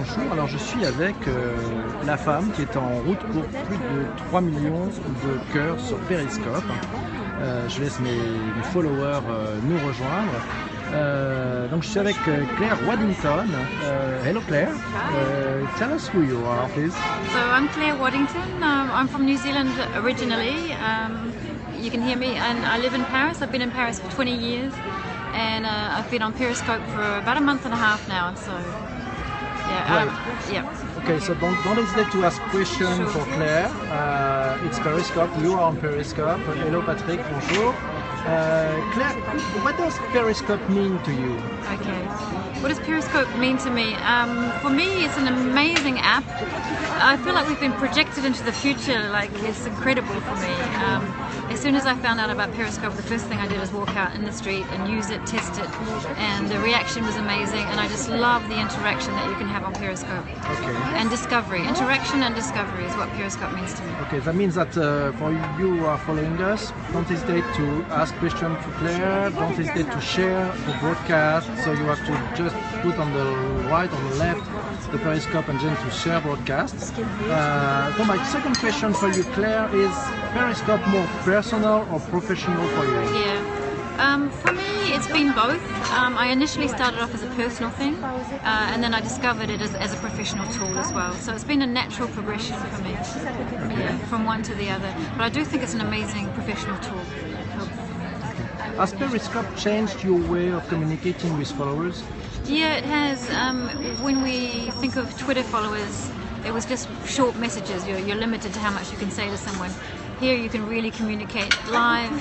bonjour. Alors je suis avec la femme qui est en route pour plus de 3 millions de cœurs sur Periscope. Je laisse mes followers nous rejoindre. Donc je suis avec Claire Waddington. Hello Claire. Tell us who you are, please. So I'm Claire Waddington. I'm from New Zealand originally. You can hear me, and I live in Paris. I've been in Paris for 20 years, and I've been on Periscope for about a month and a half now. So yeah, Okay, so don't hesitate to ask questions for Claire. It's Periscope. You are on Periscope. Hello Patrick. Bonjour. Claire, what does Periscope mean to you? Okay. What does Periscope mean to me? For me, it's an amazing app. I feel like we've been projected into the future. Like, it's incredible for me. As soon as I found out about Periscope, the first thing I did was walk out in the street and use it, test it, and the reaction was amazing. And I just love the interaction that you can have on Periscope. Okay. And discovery. Interaction and discovery is what Periscope means to me. Okay, that means that for you who are following us, don't hesitate to ask questions to Claire, don't hesitate to share the broadcast, so you have to just put on the right, on the left, the Periscope and then to share broadcast. So my second question for you, Claire, is Periscope more personal or professional for you? Yeah. For me, it's been both. I initially started off as a personal thing, and then I discovered it as a professional tool as well. So it's been a natural progression for me, from one to the other. But I do think it's an amazing professional tool. Has Periscope changed your way of communicating with followers? Yeah, it has. When we think of Twitter followers, it was just short messages. You're limited to how much you can say to someone. Here you can really communicate live.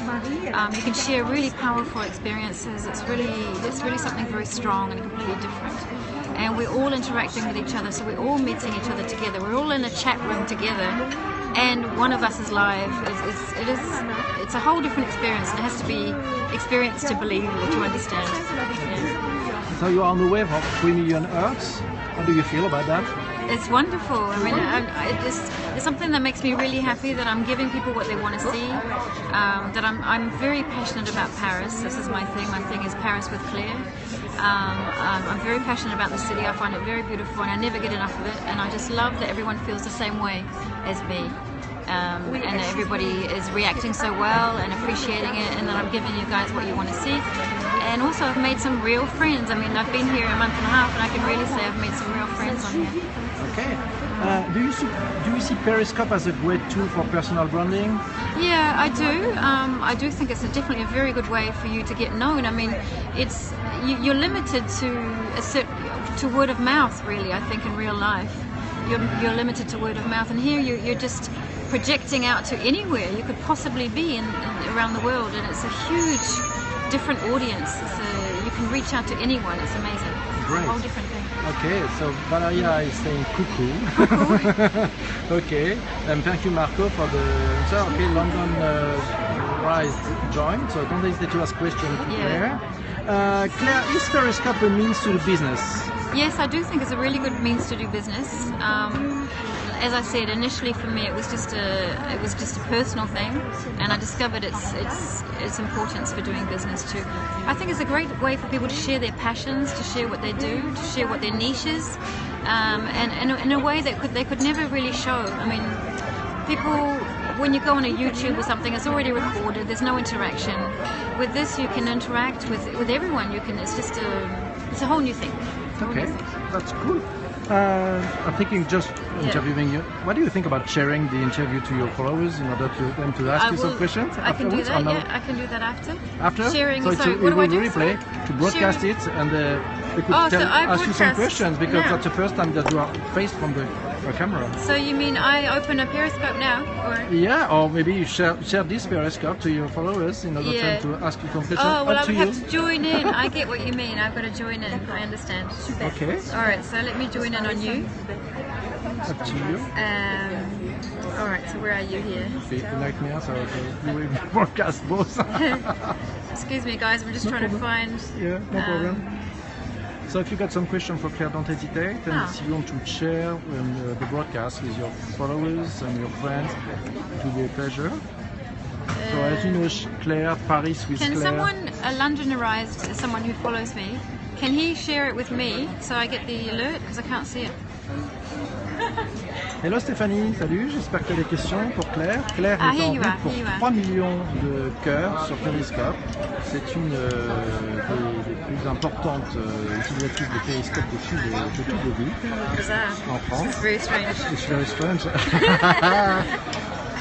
You can share really powerful experiences. It's really something very strong and completely different. And we're all interacting with each other, so we're all meeting each other together. We're all in a chat room together, and one of us is live. It's a whole different experience. It has to be experienced to believe or to understand. Yeah. So you are on the wave of 3 million Earths. How do you feel about that? It's wonderful. I mean, it's something that makes me really happy that I'm giving people what they want to see. That I'm very passionate about Paris. This is my thing. My thing is Paris with Claire. I'm very passionate about the city. I find it very beautiful, and I never get enough of it. And I just love that everyone feels the same way as me. And that everybody is reacting so well and appreciating it, and that I'm giving you guys what you want to see. And also I've made some real friends. I mean, I've been here a month and a half, and I can really say I've made some real friends on here. Okay. Do you see Periscope as a great tool for personal branding? Yeah, I do. I do think it's definitely a very good way for you to get known. I mean, you're limited to word of mouth, really. I think in real life, you're limited to word of mouth, and here you're just projecting out to anywhere you could possibly be around the world, and it's a huge, different audience. You can reach out to anyone. It's amazing. Great. It's a whole different thing. Okay, so Valeria is saying cuckoo. Okay, and thank you Marco for the answer. Okay, London Rise joined, so don't hesitate to ask questions to Claire. Claire, is Periscope a means to do business? Yes, I do think it's a really good means to do business. As I said, initially for me it was just a personal thing, and I discovered its importance for doing business too. I think it's a great way for people to share their passions, to share what they do, to share what their niche is, and in a way that they could never really show. I mean, people, when you go on a YouTube or something, it's already recorded. There's no interaction. With this, you can interact with everyone. It's a whole new thing. Okay, that's cool. I'm thinking just interviewing you. What do you think about sharing the interview to your followers in order to them to ask you some questions? I can do that. Yeah, I can do that after. After? Sharing. So what do I do? Replay to broadcast it, and they could ask you some questions because that's the first time that you are faced from the camera. So you mean I open a Periscope now, or? Yeah, or maybe you share this Periscope to your followers in order for them to ask you some questions. Oh well, I would have to join in. I get what you mean. I've got to join in. I understand. Okay. All right. So let me join in on you. Up to you. All right. So where are you here? Okay, nightmare. So you will broadcast both. Excuse me, guys. I'm just trying to find. Yeah, no problem. So if you got some questions for Claire, don't hesitate. And if you want to share the broadcast with your followers and your friends, it will be a pleasure. So as you know, Claire, Paris with Claire. Can someone, a Londonerized, someone who follows me, can he share it with me so I get the alert? Because I can't see it. Hello Stéphanie, salut, j'espère que tu as des questions pour Claire. Claire est en here route pour you are. 3 millions de cœurs sur Periscope. C'est une des plus importantes utilisatrices de Periscope de tout début Bizarre. en France. It's very strange. It's very strange.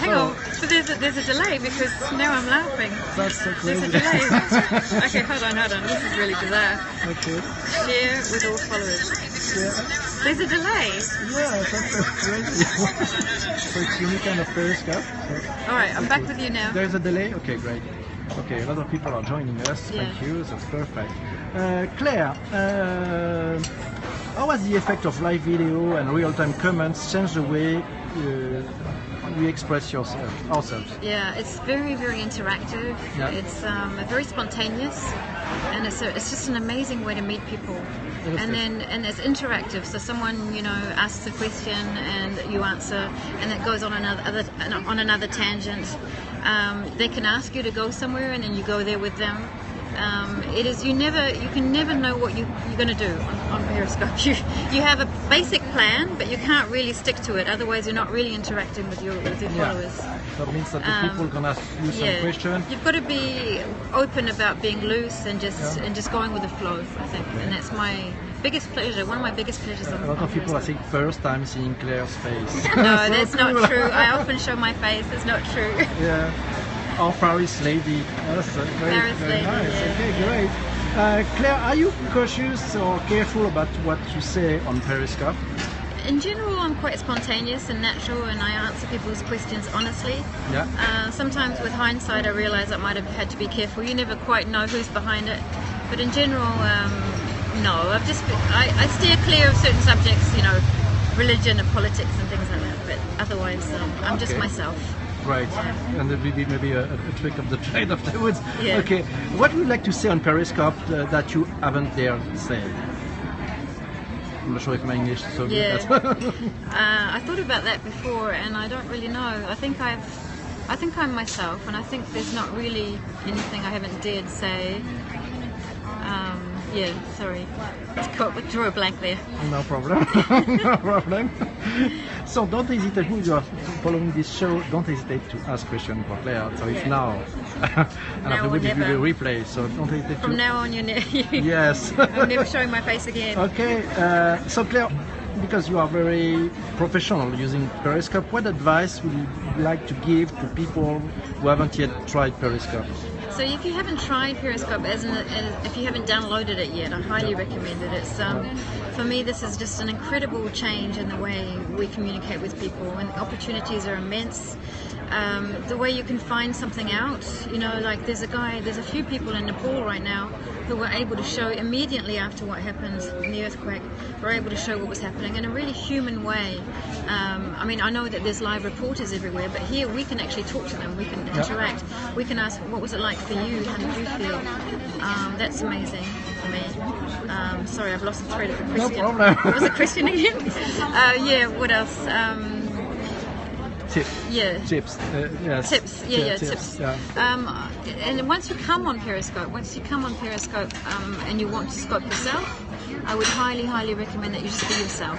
Hang on, so there's a delay because now I'm laughing. That's so There's crazy. a delay. Okay, hold on. This is really bizarre. Okay. Share with all followers. Yeah. There's a delay. Yeah, that's so crazy. So it's unique kind of Periscope. All right, I'm back with you now. There's a delay? Okay, great. Okay, a lot of people are joining us. Thank Yeah. you, that's perfect. Claire, how has the effect of live video and real-time comments changed the way we express ourselves? Yeah, it's very, very interactive. Yeah. It's very spontaneous, and it's just an amazing way to meet people. It is And it's interactive. So someone asks a question and you answer, and it goes on another tangent. They can ask you to go somewhere, and then you go there with them. You can never know what you're going to do on Periscope. You have a basic plan, but you can't really stick to it. Otherwise, you're not really interacting with your followers. That means that the people can ask you some questions. You've got to be open about being loose and just going with the flow, I think. And that's my biggest pleasure. One of my biggest pleasures. A lot of people, I think, first time seeing Claire's face. No, So that's not cool. true. I often show my face. It's not true. Yeah. Our Paris lady. That's very, Paris very lady, nice. yeah. Okay, great. Claire, are you cautious or careful about what you say on Periscope? In general, I'm quite spontaneous and natural, and I answer people's questions honestly. Yeah. Sometimes with hindsight, I realise I might have had to be careful. You never quite know who's behind it. But in general, no. I steer clear of certain subjects, religion and politics and things like that. But otherwise, I'm just Okay. myself. Right. And there will be maybe a trick of the trade afterwards. Yeah. Okay. What would you like to say on Periscope that you haven't dared say? I'm not sure if my English is so good. Yeah. That's- I thought about that before, and I don't really know. I think I'm myself, and I think there's not really anything I haven't dared say. Sorry, drew a blank there. No problem. No problem. So don't hesitate, who you are following this show, don't hesitate to ask questions for Claire. So if now, and Now or afterwards it will never. be replay, so don't hesitate From to... now on, Yes. I'm never showing my face again. Okay, so Claire, because you are very professional using Periscope, what advice would you like to give to people who haven't yet tried Periscope? So if you haven't tried Periscope, as if you haven't downloaded it yet, I highly recommend it. It's for me, this is just an incredible change in the way we communicate with people, and the opportunities are immense. The way you can find something out, like there's a few people in Nepal right now who were able to show immediately after what happened in the earthquake, were able to show what was happening in a really human way. I know that there's live reporters everywhere, but here we can actually talk to them, we can interact, we can ask, what was it like for you, how did you feel? That's amazing for me. Sorry, I've lost the thread of the question. No problem. What was the question again? What else? Tips. Yeah. Tips. Yes. Tips, tips. Yeah. And once you come on Periscope, and you want to scope yourself, I would highly, highly recommend that you just be yourself.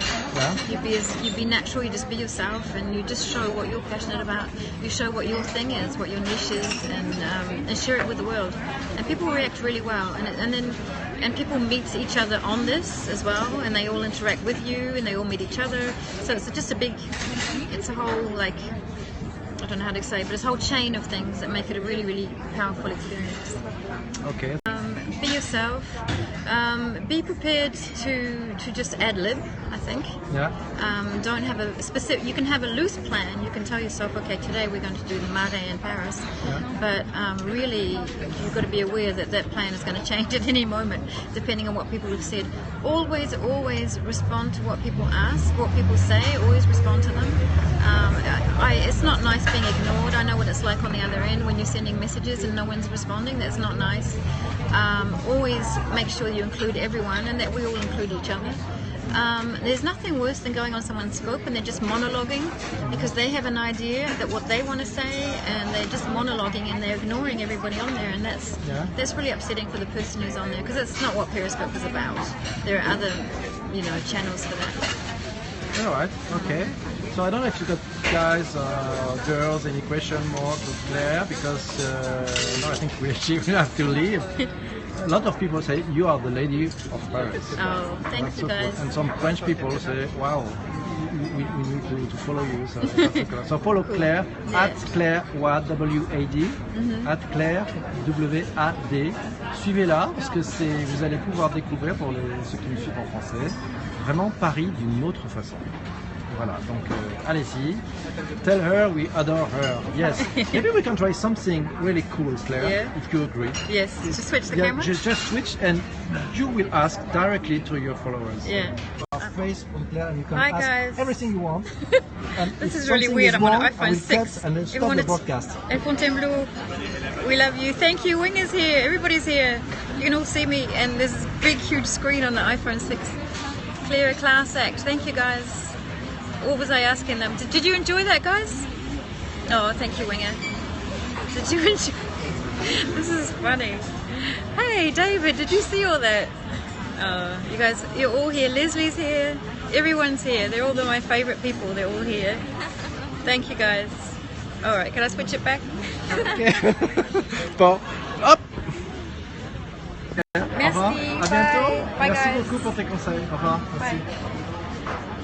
Yeah. You be natural, you just be yourself, and you just show what you're passionate about. You show what your thing is, what your niche is, and share it with the world. And people react really well, and people meet each other on this as well, and they all interact with you, and they all meet each other. So it's just it's a whole, I don't know how to say, but it's a whole chain of things that make it a really, really powerful experience. Okay. Be yourself. Be prepared to just ad lib, I think. Yeah. Don't have a specific. You can have a loose plan. You can tell yourself, okay, today we're going to do the Mare in Paris. Yeah. But really, you've got to be aware that that plan is going to change at any moment, depending on what people have said. Always respond to what people ask, what people say. Always respond to them. It's not nice being ignored. I know what it's like on the other end when you're sending messages and no one's responding. That's not nice. Always make sure you include everyone and that we all include each other. There's nothing worse than going on someone's scope and they're just monologuing because they have an idea that what they want to say and they're just monologuing and they're ignoring everybody on there, and that's really upsetting for the person who's on there because that's not what Periscope is about. There are other channels for that. All right. Okay. So I don't know if you got guys or girls any question more to Claire because no, I think we will have to leave. A lot of people say you are the lady of Paris. Oh, thanks, you guys. And some French people say, wow, we need to follow you. So, that's cool. So follow Claire at Claire Wad, W-A-D, at Claire W-A-D. Suivez-la parce que vous allez pouvoir découvrir pour ceux qui me suivent en français vraiment Paris d'une autre façon. Voilà, donc allez-y. Tell her we adore her. Yes. Maybe we can try something really cool, Claire, if you agree. Yes, just switch the camera? Just switch and you will ask directly to your followers. Yeah. Face from Claire and you can Hi, ask guys. everything you want. And This if is really something weird. I'm on wrong, an I will iPhone 6. cut and then stop the broadcast. And Fontainebleau, we love you. Thank you. Wing is here. Everybody's here. You can all see me. And there's this big, huge screen on the iPhone 6. Clear class act. Thank you, guys. What was I asking them? Did you enjoy that, guys? Oh, thank you, Winger. Did you enjoy? This is funny. Hey, David, did you see all that? You guys, you're all here. Leslie's here. Everyone's here. They're all my favorite people. They're all here. Thank you, guys. All right, can I switch it back? Bon, hop. Merci. Au revoir. À bientôt. Bye, Merci guys. beaucoup pour tes conseils. Au revoir. Merci. Bye.